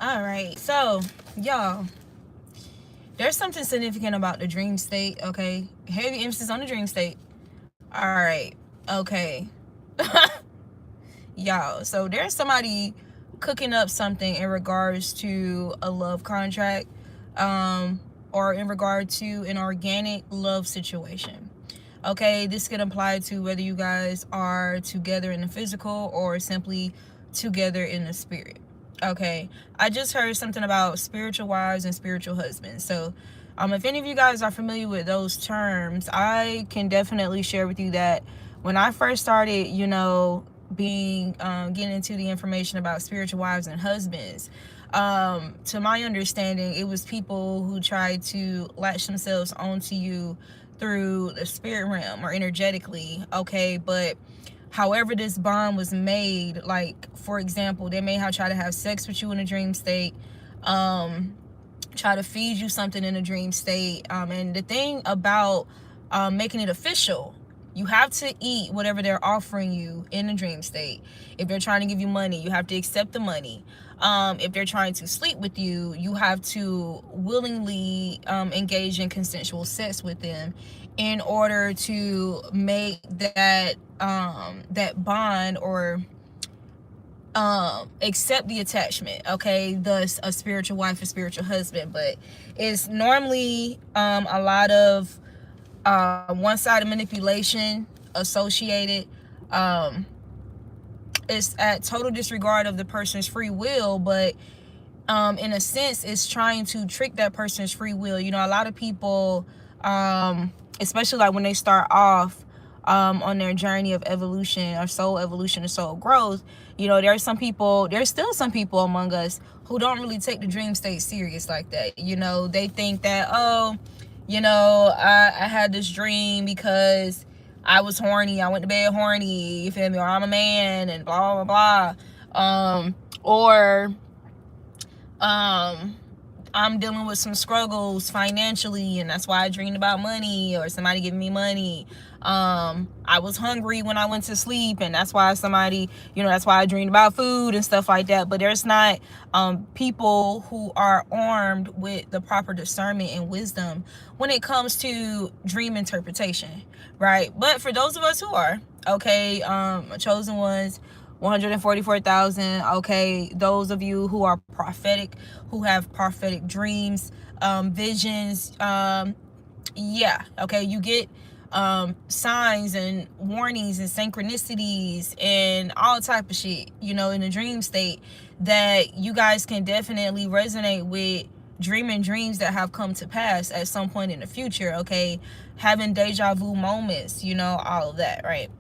All right, so y'all, there's something significant about the dream state. Okay, heavy emphasis on the dream state. All right, okay, y'all. So there's somebody cooking up something in regards to a love contract, or in regard to an organic love situation. Okay, this can apply to whether you guys are together in the physical or simply together in the spirit. Okay, I just heard something about spiritual wives and spiritual husbands. So, if any of you guys are familiar with those terms, I can definitely share with you that when I first started, being getting into the information about spiritual wives and husbands, to my understanding, it was people who tried to latch themselves onto you through the spirit realm or energetically. Okay, but however this bond was made, like for example, they may have tried to have sex with you in a dream state, try to feed you something in a dream state, and the thing about making it official, you have to eat whatever they're offering you in a dream state. If they're trying to give you money, you have to accept the money. If they're trying to sleep with you, you have to willingly engage in consensual sex with them in order to make that bond, or accept the attachment. Okay, thus a spiritual wife or spiritual husband. But it's normally a lot of one-sided manipulation associated. It's at total disregard of the person's free will, but in a sense it's trying to trick that person's free will. A lot of people, especially like when they start off on their journey of evolution or soul growth, there's still some people among us who don't really take the dream state serious like that. They think that, oh, I had this dream because I was horny, I went to bed horny, you feel me, or I'm a man, and blah blah blah. Or I'm dealing with some struggles financially, and that's why I dreamed about money, or somebody giving me money. I was hungry when I went to sleep, and that's why that's why I dreamed about food and stuff like that. But there's not people who are armed with the proper discernment and wisdom when it comes to dream interpretation, right? But for those of us who are, okay, chosen ones, 144,000. Okay, those of you who are prophetic, who have prophetic dreams, visions, yeah, okay, you get signs and warnings and synchronicities and all type of shit, in a dream state, that you guys can definitely resonate with, dreaming dreams that have come to pass at some point in the future. Okay, having deja vu moments, all of that, right?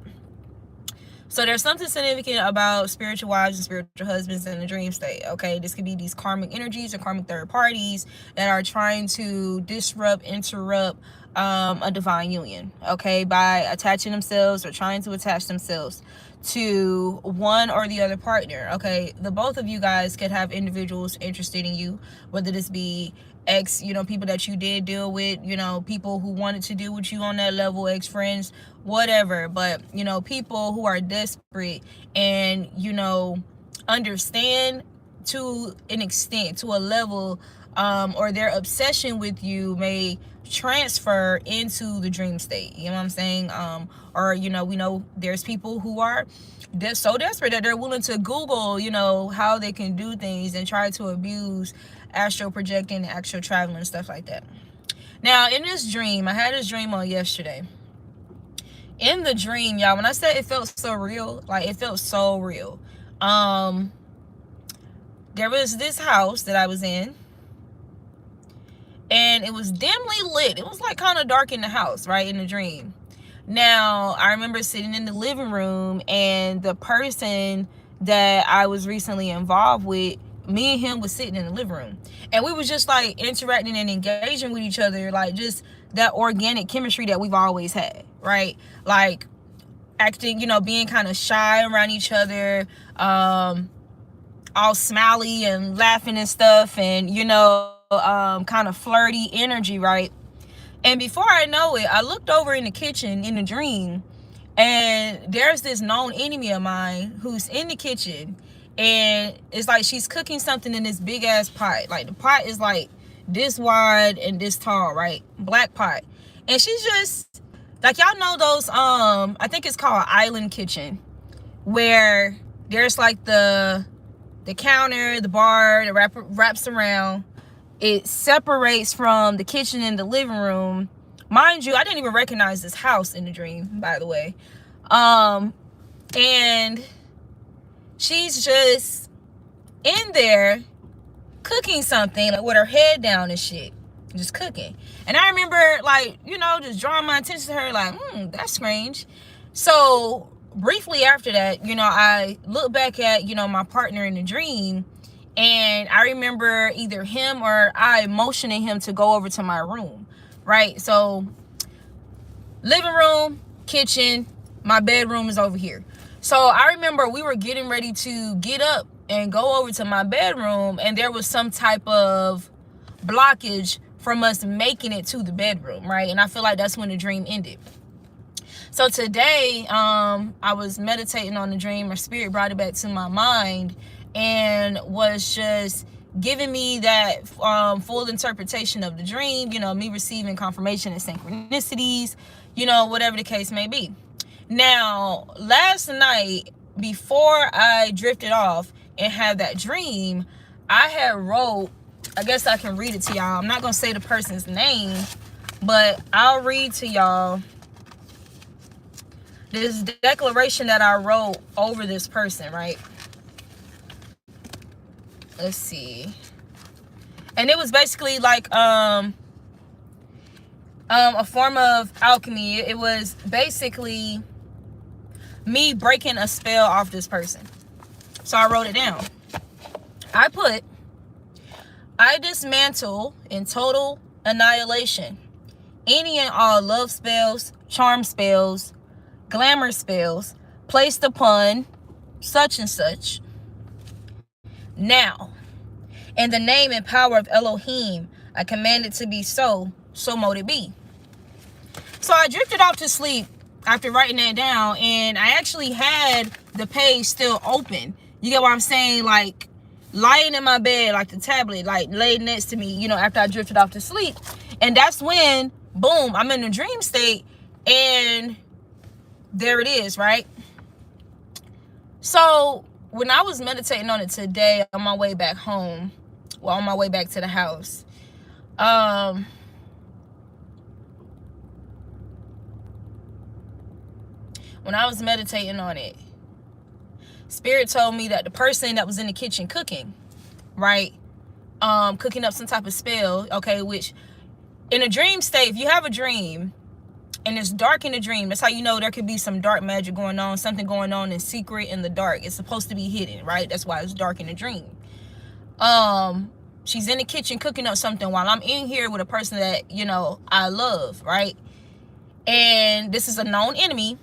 So there's something significant about spiritual wives and spiritual husbands in the dream state. Okay, this could be these karmic energies or karmic third parties that are trying to disrupt, interrupt a divine union. Okay, by attaching themselves or trying to attach themselves to one or the other partner. Okay, the both of you guys could have individuals interested in you, whether this be ex, people that you did deal with, people who wanted to deal with you on that level, ex friends, whatever. But people who are desperate and understand to an extent, to a level, or their obsession with you may transfer into the dream state. You know what I'm saying? Or we know there's people who are so desperate that they're willing to Google, how they can do things and try to abuse astral projecting, astral traveling, and stuff like that. Now, in this dream, I had this dream on yesterday. In the dream, y'all, when I said it felt so real, like it felt so real. There was this house that I was in, and it was dimly lit. It was like kind of dark in the house, right, in the dream. Now, I remember sitting in the living room, and the person that I was recently involved with, me and him was sitting in the living room, and we was just like interacting and engaging with each other, like just that organic chemistry that we've always had, right? Like acting, being kind of shy around each other, all smiley and laughing and stuff, and kind of flirty energy, right? And before I know it, I looked over in the kitchen in the dream, and there's this known enemy of mine who's in the kitchen, And it's like she's cooking something in this big ass pot. Like the pot is like this wide and this tall, right? Black pot. And she's just like, y'all know those I think it's called island kitchen, where there's like the counter, the bar that wraps around. It separates from the kitchen and the living room. Mind you, I didn't even recognize this house in the dream, by the way. And she's just in there cooking something, like with her head down and shit, just cooking. And I remember, like, you know, just drawing my attention to her, like, that's strange. So briefly after that, you know, I look back at, you know, my partner in the dream, and I remember either him or I motioning him to go over to my room, right? So living room, kitchen, my bedroom is over here. So I remember we were getting ready to get up and go over to my bedroom, and there was some type of blockage from us making it to the bedroom, right? And I feel like that's when the dream ended. So today, I was meditating on the dream, or spirit brought it back to my mind, and was just giving me that full interpretation of the dream, you know, me receiving confirmation and synchronicities, you know, whatever the case may be. Now, last night, before I drifted off and had that dream, I had wrote, I guess I can read it to y'all. I'm not going to say the person's name, but I'll read to y'all this declaration that I wrote over this person, right? Let's see. And it was basically like a form of alchemy. It was basically me breaking a spell off this person. So I wrote it down. I put, I dismantle in total annihilation any and all love spells, charm spells, glamour spells placed upon such and such. Now, in the name and power of Elohim, I command it to be so, so mote it be. So I drifted off to sleep after writing that down, and I actually had the page still open. You get what I'm saying? Like, lying in my bed, like the tablet, like laid next to me, you know, after I drifted off to sleep. And that's when, boom, I'm in a dream state, and there it is, right? So when I was meditating on it today on my way back home, well, on my way back to the house, when I was meditating on it, Spirit told me that the person that was in the kitchen cooking, right, cooking up some type of spell, okay, which in a dream state, if you have a dream and it's dark in the dream, that's how you know there could be some dark magic going on, something going on in secret in the dark. It's supposed to be hidden, right? That's why it's dark in the dream. She's in the kitchen cooking up something while I'm in here with a person that, you know, I love, right? And this is a known enemy.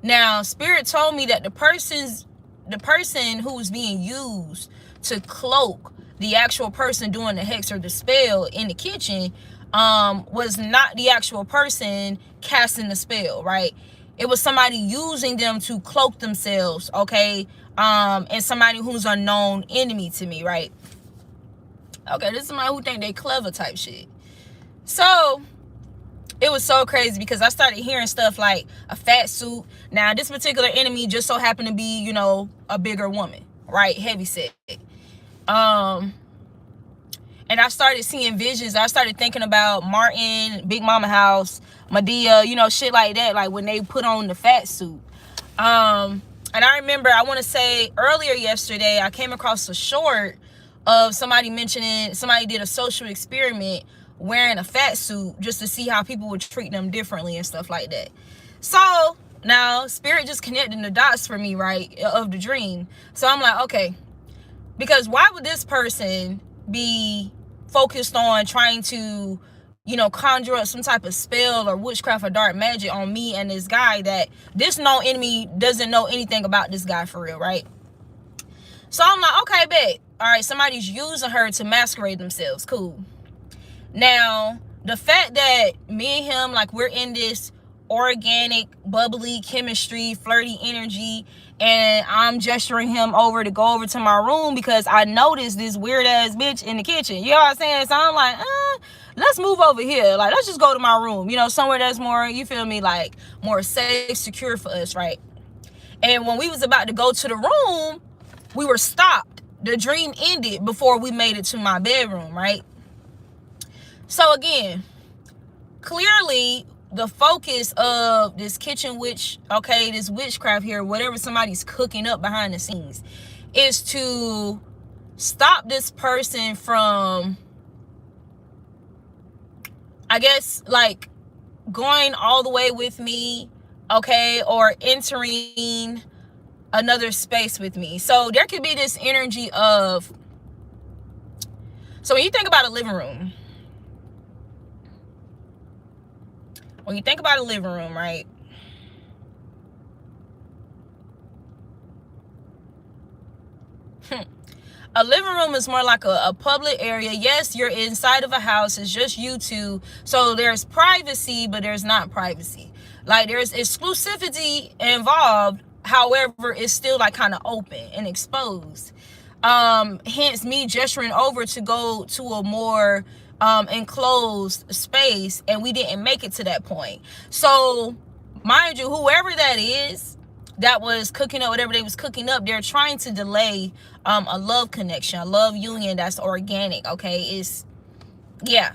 Now, Spirit told me that the person who was being used to cloak the actual person doing the hex or the spell in the kitchen was not the actual person casting the spell, right? It was somebody using them to cloak themselves, okay? And somebody who's a known enemy to me, right? Okay, this is somebody who think they clever type shit. So it was so crazy because I started hearing stuff like a fat suit. Now, this particular enemy just so happened to be, you know, a bigger woman, right? Heavy set. And I started seeing visions. I started thinking about Martin, Big Mama House, Medea, you know, shit like that. Like when they put on the fat suit. And I remember, I want to say earlier yesterday, I came across a short of somebody mentioning, somebody did a social experiment wearing a fat suit just to see how people would treat them differently and stuff like that. So now Spirit just connecting the dots for me, right, of the dream. So I'm like, okay, because why would this person be focused on trying to, you know, conjure up some type of spell or witchcraft or dark magic on me and this guy that this known enemy doesn't know anything about this guy for real, right? So I'm like, okay, bet. All right, somebody's using her to masquerade themselves. Cool. Now, the fact that me and him, like, we're in this organic, bubbly chemistry, flirty energy, and I'm gesturing him over to go over to my room because I noticed this weird ass bitch in the kitchen. You know what I'm saying? So I'm like, let's move over here. Like, let's just go to my room, you know, somewhere that's more, you feel me, like more safe, secure for us, right? And when we was about to go to the room, we were stopped. The dream ended before we made it to my bedroom, right? So again, clearly the focus of this kitchen witch, okay, this witchcraft here, whatever somebody's cooking up behind the scenes, is to stop this person from, I guess, like going all the way with me, okay, or entering another space with me. So there could be this energy of, so when you think about a living room, when you think about a living room, right? A living room is more like a public area. Yes, you're inside of a house. It's just you two. So there's privacy, but there's not privacy. Like, there's exclusivity involved. However, it's still like kind of open and exposed. Hence me gesturing over to go to a more enclosed space, and we didn't make it to that point. So mind you, whoever that is that was cooking up whatever they was cooking up, they're trying to delay a love connection, a love union that's organic. Okay, it's, yeah,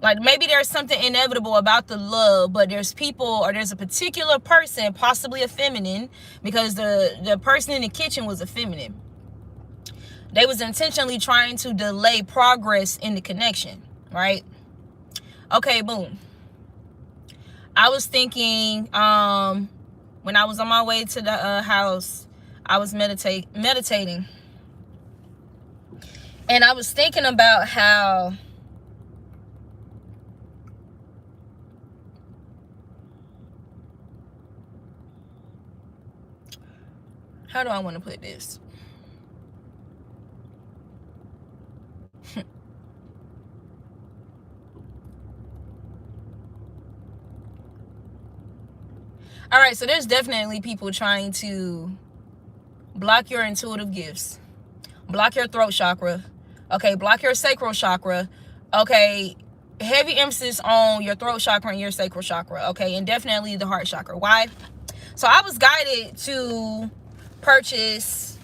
like maybe there's something inevitable about the love, but there's people, or there's a particular person, possibly a feminine, because the person in the kitchen was a feminine. They was intentionally trying to delay progress in the connection, right? Okay, boom. I was thinking, when I was on my way to the house, I was meditating. And I was thinking about how do I want to put this? All right, so there's definitely people trying to block your intuitive gifts, block your throat chakra, okay, block your sacral chakra, okay, heavy emphasis on your throat chakra and your sacral chakra, okay, and definitely the heart chakra. Why? So I was guided to purchase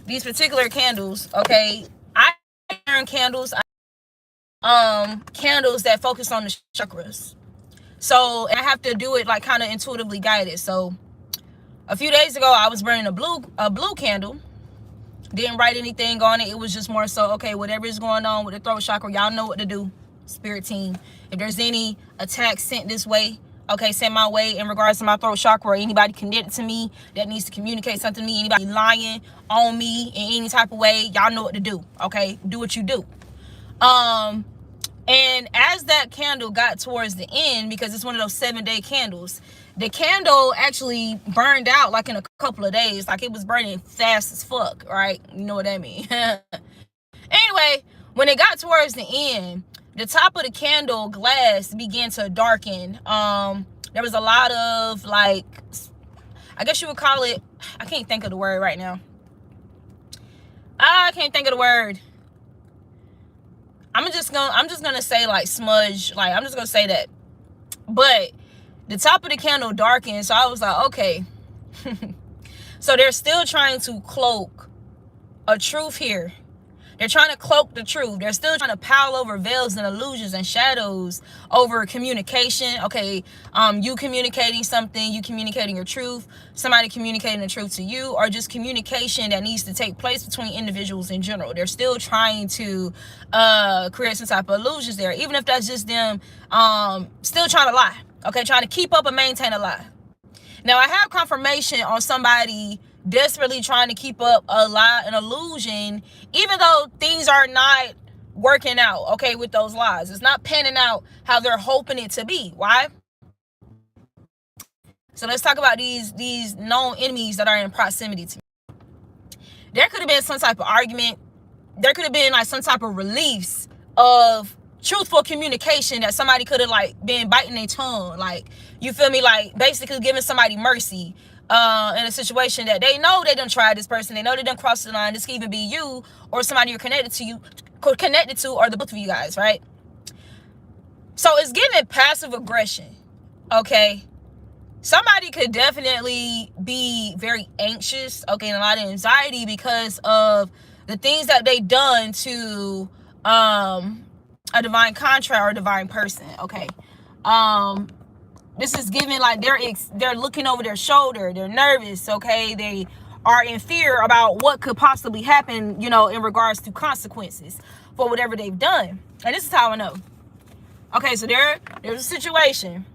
these particular candles, okay, iron candles, candles that focus on the chakras. So I have to do it like kind of intuitively guided. So a few days ago, I was burning a blue candle. Didn't write anything on it. It was just more so, okay, whatever is going on with the throat chakra, y'all know what to do, spirit team. If there's any attacks sent this way, okay, sent my way in regards to my throat chakra, or anybody connected to me that needs to communicate something to me, anybody lying on me in any type of way, y'all know what to do, okay? Do what you do. And as that candle got towards the end, because it's one of those 7-day candles, the candle actually burned out like in a couple of days. Like, it was burning fast as fuck, right? You know what I mean? Anyway, when it got towards the end, the top of the candle glass began to darken. There was a lot of, like, I guess you would call it, I can't think of the word right now. I can't think of the word. I'm just gonna say like smudge, like I'm just gonna say that. But the top of the candle darkened, so I was like, okay. So they're still trying to cloak a truth here. They're trying to cloak the truth. They're still trying to pile over veils and illusions and shadows over communication. Okay, you communicating something, you communicating your truth, somebody communicating the truth to you, or just communication that needs to take place between individuals in general. They're still trying to create some type of illusions there, even if that's just them still trying to lie. Okay, trying to keep up and maintain a lie. Now, I have confirmation on somebody desperately trying to keep up a lie, an illusion, even though things are not working out, okay, with those lies. It's not panning out how they're hoping it to be. Why? So let's talk about these known enemies that are in proximity to me. There could have been some type of argument. There could have been like some type of release of truthful communication that somebody could have like been biting their tongue, like, you feel me, like basically giving somebody mercy, in a situation that they know they done tried this person, they know they done crossed the line. This can even be you or somebody you're connected to, or the both of you guys, right? So it's giving passive aggression, okay? Somebody could definitely be very anxious, okay, and a lot of anxiety because of the things that they've done to a divine contract or a divine person, okay? This is giving like they're looking over their shoulder, they're nervous, okay? They are in fear about what could possibly happen, you know, in regards to consequences for whatever they've done. And this is how I know. Okay, so there's a situation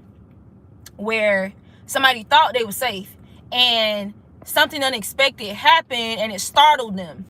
where somebody thought they were safe and something unexpected happened and it startled them.